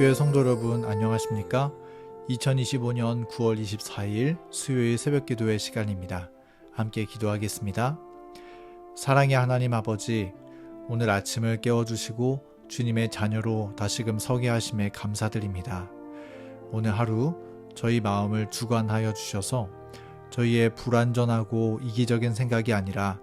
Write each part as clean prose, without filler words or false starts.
새벽교회 성도 여러분 안녕하십니까? 2025년 9월 24일 수요일 새벽기도의 시간입니다. 함께 기도하겠습니다. 사랑의 하나님 아버지, 오늘 아침을 깨워주시고 주님의 자녀로 다시금 서게 하심에 감사드립니다. 오늘 하루 저희 마음을 주관하여 주셔서 저희의 불완전하고 이기적인 생각이 아니라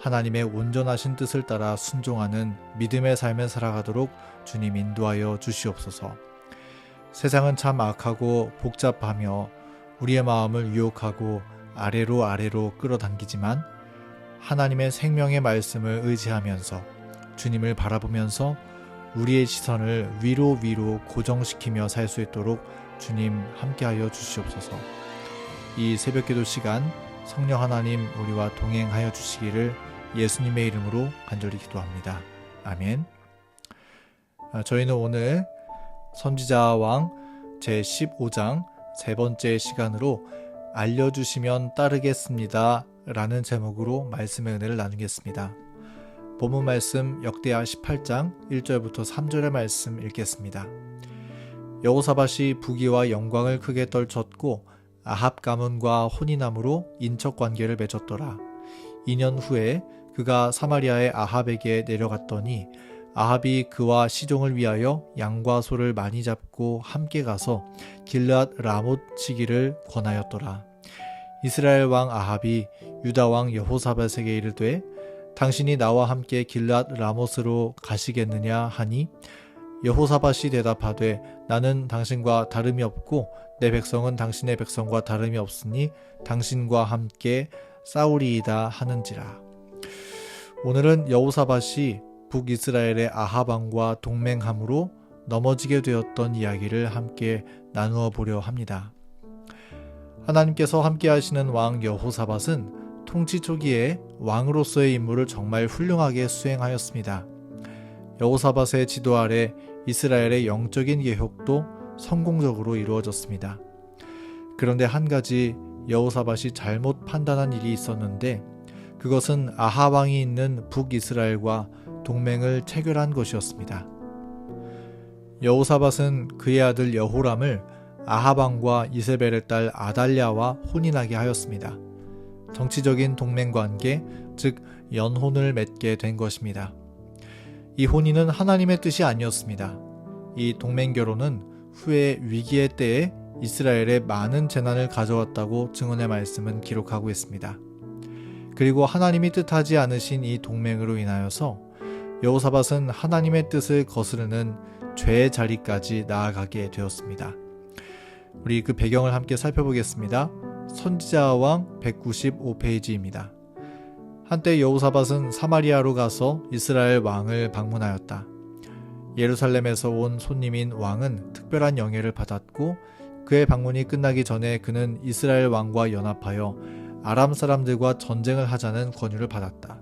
하나님의 온전하신 뜻을 따라 순종하는 믿음의 삶을 살아가도록 주님 인도하여 주시옵소서. 세상은 참 악하고 복잡하며 우리의 마음을 유혹하고 아래로 끌어당기지만 하나님의 생명의 말씀을 의지하면서 주님을 바라보면서 우리의 시선을 위로 고정시키며 살 수 있도록 주님 함께하여 주시옵소서. 이 새벽기도 시간 성령 하나님 우리와 동행하여 주시기를 예수님의 이름으로 간절히 기도합니다. 아멘. 저희는 오늘 선지자 왕 제15장 세 번째 시간으로 알려주시면 따르겠습니다 라는 제목으로 말씀의 은혜를 나누겠습니다. 본문 말씀 역대하 18장 1절부터 3절의 말씀 읽겠습니다. 여호사밧이 부귀와 영광을 크게 떨쳤고 아합 가문과 혼인함으로 인척 관계를 맺었더라. 2년 후에 그가 사마리아의 아합에게 내려갔더니 아합이 그와 시종을 위하여 양과 소를 많이 잡고 함께 가서 길르앗 라못 치기를 권하였더라. 이스라엘 왕 아합이 유다 왕 여호사밧에게 이르되 당신이 나와 함께 길르앗 라못으로 가시겠느냐 하니 여호사밧이 대답하되 나는 당신과 다름이 없고 내 백성은 당신의 백성과 다름이 없으니 당신과 함께 싸우리이다 하는지라. 오늘은 여호사밧이 북이스라엘의 아합 왕과 동맹함으로 넘어지게 되었던 이야기를 함께 나누어 보려 합니다. 하나님께서 함께 하시는 왕 여호사밧은 통치 초기에 왕으로서의 임무를 정말 훌륭하게 수행하였습니다. 여호사밧의 지도 아래 이스라엘의 영적인 개혁도 성공적으로 이루어졌습니다. 그런데 한 가지 여호사밧이 잘못 판단한 일이 있었는데 그것은 아합 왕이 있는 북이스라엘과 동맹을 체결한 것이었습니다. 여호사밧은 그의 아들 여호람을 아합 왕과 이세벨의 딸 아달랴와 혼인하게 하였습니다. 정치적인 동맹관계, 즉 연혼을 맺게 된 것입니다. 이 혼인은 하나님의 뜻이 아니었습니다. 이 동맹결혼은 후에 위기의 때에 이스라엘에 많은 재난을 가져왔다고 증언의 말씀은 기록하고 있습니다. 그리고 하나님이 뜻하지 않으신 이 동맹으로 인하여서 여호사밧은 하나님의 뜻을 거스르는 죄의 자리까지 나아가게 되었습니다. 우리 그 배경을 함께 살펴보겠습니다. 선지자 왕 195페이지입니다. 한때 여호사밧은 사마리아로 가서 이스라엘 왕을 방문하였다. 예루살렘에서 온 손님인 왕은 특별한 영예를 받았고 그의 방문이 끝나기 전에 그는 이스라엘 왕과 연합하여 아람 사람들과 전쟁을 하자는 권유를 받았다.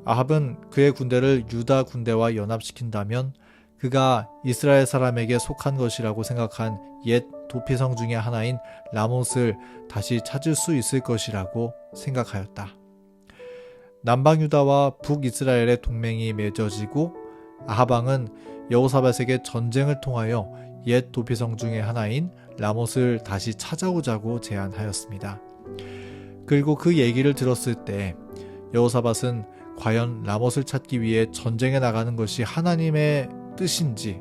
아합은 그의 군대를 유다 군대와 연합시킨다면 그가 이스라엘 사람에게 속한 것이라고 생각한 옛 도피성 중의 하나인 라못을 다시 찾을 수 있을 것이라고 생각하였다. 남방 유다와 북이스라엘의 동맹이 맺어지고 아합 왕은 여호사밧에게 전쟁을 통하여 옛 도피성 중의 하나인 라못을 다시 찾아오자고 제안하였습니다. 그리고 그 얘기를 들었을 때 여호사밧은 과연 라못을 찾기 위해 전쟁에 나가는 것이 하나님의 뜻인지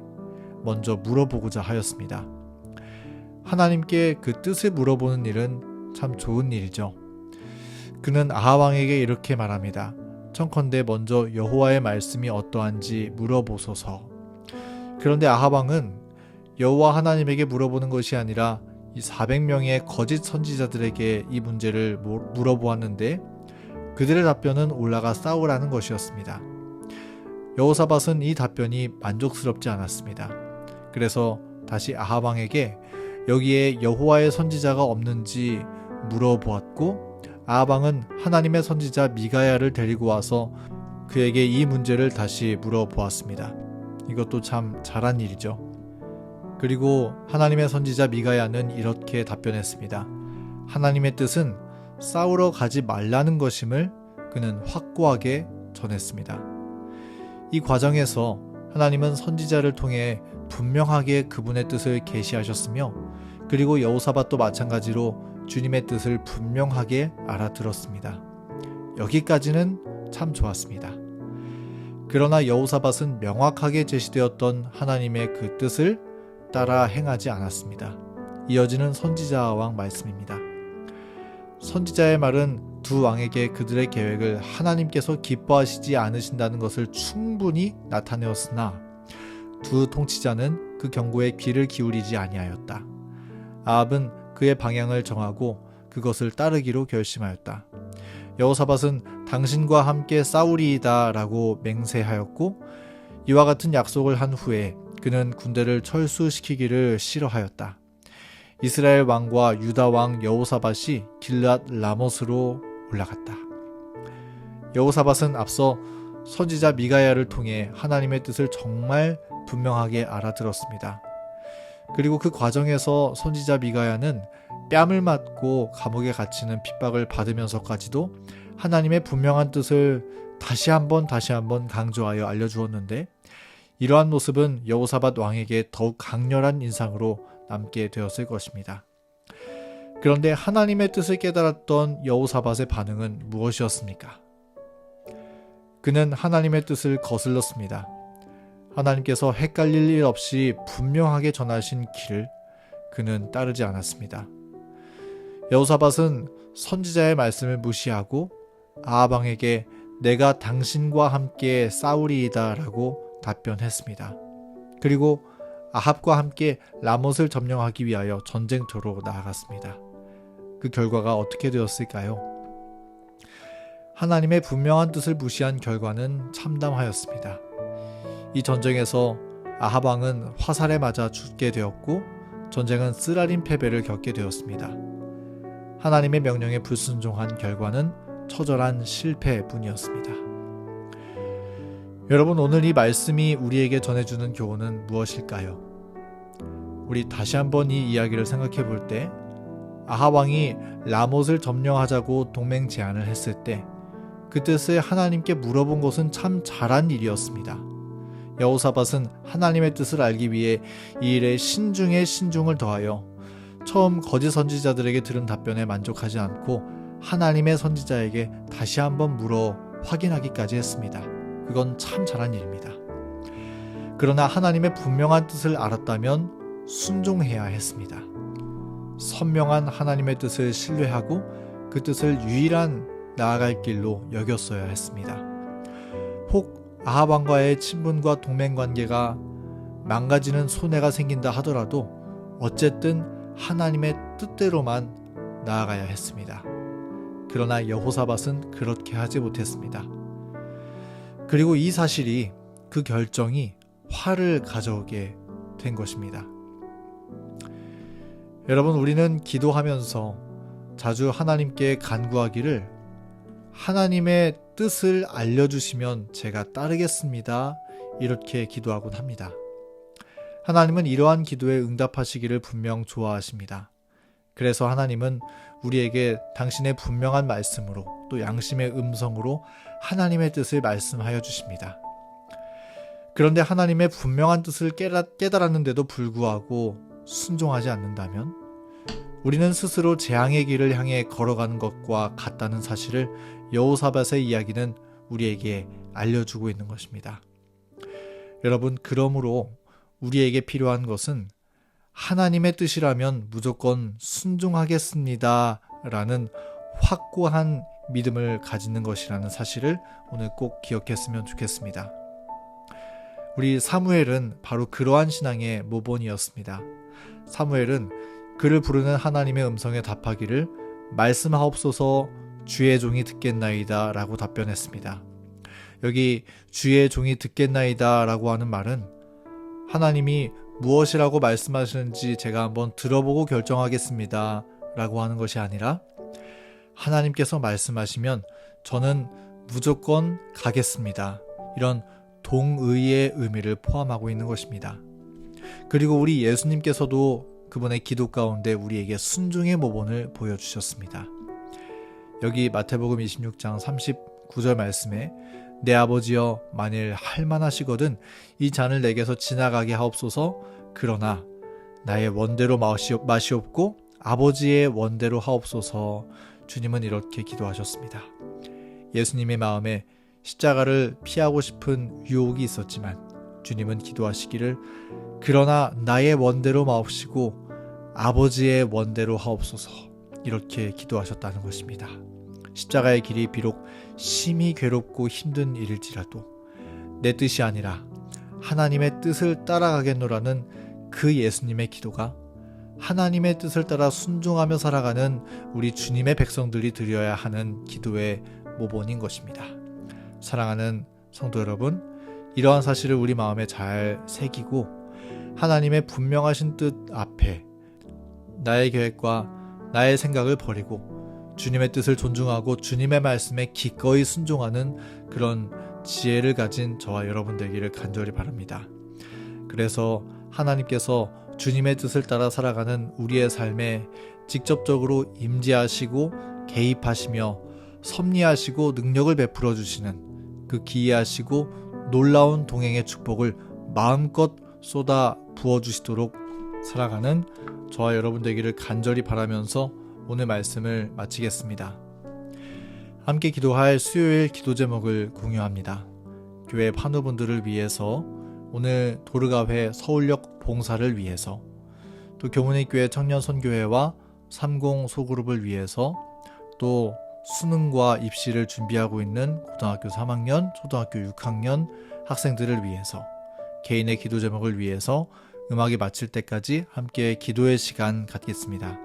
먼저 물어보고자 하였습니다. 하나님께 그 뜻을 물어보는 일은 참 좋은 일이죠. 그는 아합 왕에게 이렇게 말합니다. 청컨대 먼저 여호와의 말씀이 어떠한지 물어보소서. 그런데 아합 왕은 여호와 하나님에게 물어보는 것이 아니라 이 400명의 거짓 선지자들에게 이 문제를 물어보았는데 그들의 답변은 올라가 싸우라는 것이었습니다. 여호사밧은 이 답변이 만족스럽지 않았습니다. 그래서 다시 아합 왕에게 여기에 여호와의 선지자가 없는지 물어보았고 아합 왕은 하나님의 선지자 미가야를 데리고 와서 그에게 이 문제를 다시 물어보았습니다. 이것도 참 잘한 일이죠. 그리고 하나님의 선지자 미가야는 이렇게 답변했습니다. 하나님의 뜻은 싸우러 가지 말라는 것임을 그는 확고하게 전했습니다. 이 과정에서 하나님은 선지자를 통해 분명하게 그분의 뜻을 계시하셨으며 그리고 여호사밧도 마찬가지로 주님의 뜻을 분명하게 알아들었습니다. 여기까지는 참 좋았습니다. 그러나 여호사밧은 명확하게 제시되었던 하나님의 그 뜻을 따라 행하지 않았습니다. 이어지는 선지자 왕 말씀입니다. 선지자의 말은 두 왕에게 그들의 계획을 하나님께서 기뻐하시지 않으신다는 것을 충분히 나타내었으나 두 통치자는 그 경고에 귀를 기울이지 아니하였다. 아합은 그의 방향을 정하고 그것을 따르기로 결심하였다. 여호사밧은 당신과 함께 싸우리이다 라고 맹세하였고 이와 같은 약속을 한 후에 그는 군대를 철수시키기를 싫어하였다. 이스라엘 왕과 유다 왕 여호사밧이 길앗 라못으로 올라갔다. 여호사밧은 앞서 선지자 미가야를 통해 하나님의 뜻을 정말 분명하게 알아들었습니다. 그리고 그 과정에서 선지자 미가야는 뺨을 맞고 감옥에 갇히는 핍박을 받으면서까지도 하나님의 분명한 뜻을 다시 한번 강조하여 알려주었는데 이러한 모습은 여호사밧 왕에게 더욱 강렬한 인상으로 남게 되었을 것입니다. 그런데 하나님의 뜻을 깨달았던 여호사밧의 반응은 무엇이었습니까? 그는 하나님의 뜻을 거슬렀습니다. 하나님께서 헷갈릴 일 없이 분명하게 전하신 길을 그는 따르지 않았습니다. 여호사밧은 선지자의 말씀을 무시하고 아합 왕에게 내가 당신과 함께 싸우리이다 라고 답변했습니다. 그리고 아합과 함께 라못을 점령하기 위하여 전쟁터로 나아갔습니다. 그 결과가 어떻게 되었을까요? 하나님의 분명한 뜻을 무시한 결과는 참담하였습니다. 이 전쟁에서 아합 왕은 화살에 맞아 죽게 되었고 전쟁은 쓰라린 패배를 겪게 되었습니다. 하나님의 명령에 불순종한 결과는 처절한 실패뿐이었습니다. 여러분, 오늘 이 말씀이 우리에게 전해주는 교훈은 무엇일까요? 우리 다시 한번 이 이야기를 생각해 볼 때 아합 왕이 라못을 점령하자고 동맹 제안을 했을 때 그 뜻을 하나님께 물어본 것은 참 잘한 일이었습니다. 여호사밧은 하나님의 뜻을 알기 위해 이 일에 신중에 신중을 더하여 처음 거짓 선지자들에게 들은 답변에 만족하지 않고 하나님의 선지자에게 다시 한번 물어 확인하기까지 했습니다. 그건 참 잘한 일입니다. 그러나 하나님의 분명한 뜻을 알았다면 순종해야 했습니다. 선명한 하나님의 뜻을 신뢰하고 그 뜻을 유일한 나아갈 길로 여겼어야 했습니다. 혹 아합 왕과의 친분과 동맹 관계가 망가지는 손해가 생긴다 하더라도 어쨌든 하나님의 뜻대로만 나아가야 했습니다. 그러나 여호사밧은 그렇게 하지 못했습니다. 그리고 이 사실이, 그 결정이 화를 가져오게 된 것입니다. 여러분, 우리는 기도하면서 자주 하나님께 간구하기를 하나님의 뜻을 알려주시면 제가 따르겠습니다. 이렇게 기도하곤 합니다. 하나님은 이러한 기도에 응답하시기를 분명 좋아하십니다. 그래서 하나님은 우리에게 당신의 분명한 말씀으로 또 양심의 음성으로 하나님의 뜻을 말씀하여 주십니다. 그런데 하나님의 분명한 뜻을 깨달았는데도 불구하고 순종하지 않는다면 우리는 스스로 재앙의 길을 향해 걸어가는 것과 같다는 사실을 여호사밧의 이야기는 우리에게 알려주고 있는 것입니다. 여러분, 그러므로 우리에게 필요한 것은 하나님의 뜻이라면 무조건 순종하겠습니다 라는 확고한 믿음을 가지는 것이라는 사실을 오늘 꼭 기억했으면 좋겠습니다. 우리 사무엘은 바로 그러한 신앙의 모본이었습니다. 사무엘은 그를 부르는 하나님의 음성에 답하기를 말씀하옵소서 주의 종이 듣겠나이다 라고 답변했습니다. 여기 주의 종이 듣겠나이다 라고 하는 말은 하나님이 무엇이라고 말씀하시는지 제가 한번 들어보고 결정하겠습니다 라고 하는 것이 아니라 하나님께서 말씀하시면 저는 무조건 가겠습니다. 이런 동의의 의미를 포함하고 있는 것입니다. 그리고 우리 예수님께서도 그분의 기도 가운데 우리에게 순종의 모본을 보여주셨습니다. 여기 마태복음 26장 39절 말씀에 내 아버지여 만일 할만하시거든 이 잔을 내게서 지나가게 하옵소서. 그러나 나의 원대로 마시옵고 아버지의 원대로 하옵소서. 주님은 이렇게 기도하셨습니다. 예수님의 마음에 십자가를 피하고 싶은 유혹이 있었지만 주님은 기도하시기를 그러나 나의 원대로 마옵시고 아버지의 원대로 하옵소서. 이렇게 기도하셨다는 것입니다. 십자가의 길이 비록 심히 괴롭고 힘든 일일지라도 내 뜻이 아니라 하나님의 뜻을 따라가겠노라는 그 예수님의 기도가 하나님의 뜻을 따라 순종하며 살아가는 우리 주님의 백성들이 드려야 하는 기도의 모본인 것입니다. 사랑하는 성도 여러분, 이러한 사실을 우리 마음에 잘 새기고 하나님의 분명하신 뜻 앞에 나의 계획과 나의 생각을 버리고 주님의 뜻을 존중하고 주님의 말씀에 기꺼이 순종하는 그런 지혜를 가진 저와 여러분 되기를 간절히 바랍니다. 그래서 하나님께서 주님의 뜻을 따라 살아가는 우리의 삶에 직접적으로 임재하시고 개입하시며 섭리하시고 능력을 베풀어 주시는 그 기이하시고 놀라운 동행의 축복을 마음껏 쏟아 부어주시도록 살아가는 저와 여러분 되기를 간절히 바라면서 오늘 말씀을 마치겠습니다. 함께 기도할 수요일 기도 제목을 공유합니다. 교회 판후분들을 위해서, 오늘 도르가회 서울역 봉사를 위해서, 또 교문의 교회 청년 선교회와 30 소그룹을 위해서, 또 수능과 입시를 준비하고 있는 고등학교 3학년, 초등학교 6학년 학생들을 위해서, 개인의 기도 제목을 위해서 음악이 마칠 때까지 함께 기도의 시간 갖겠습니다.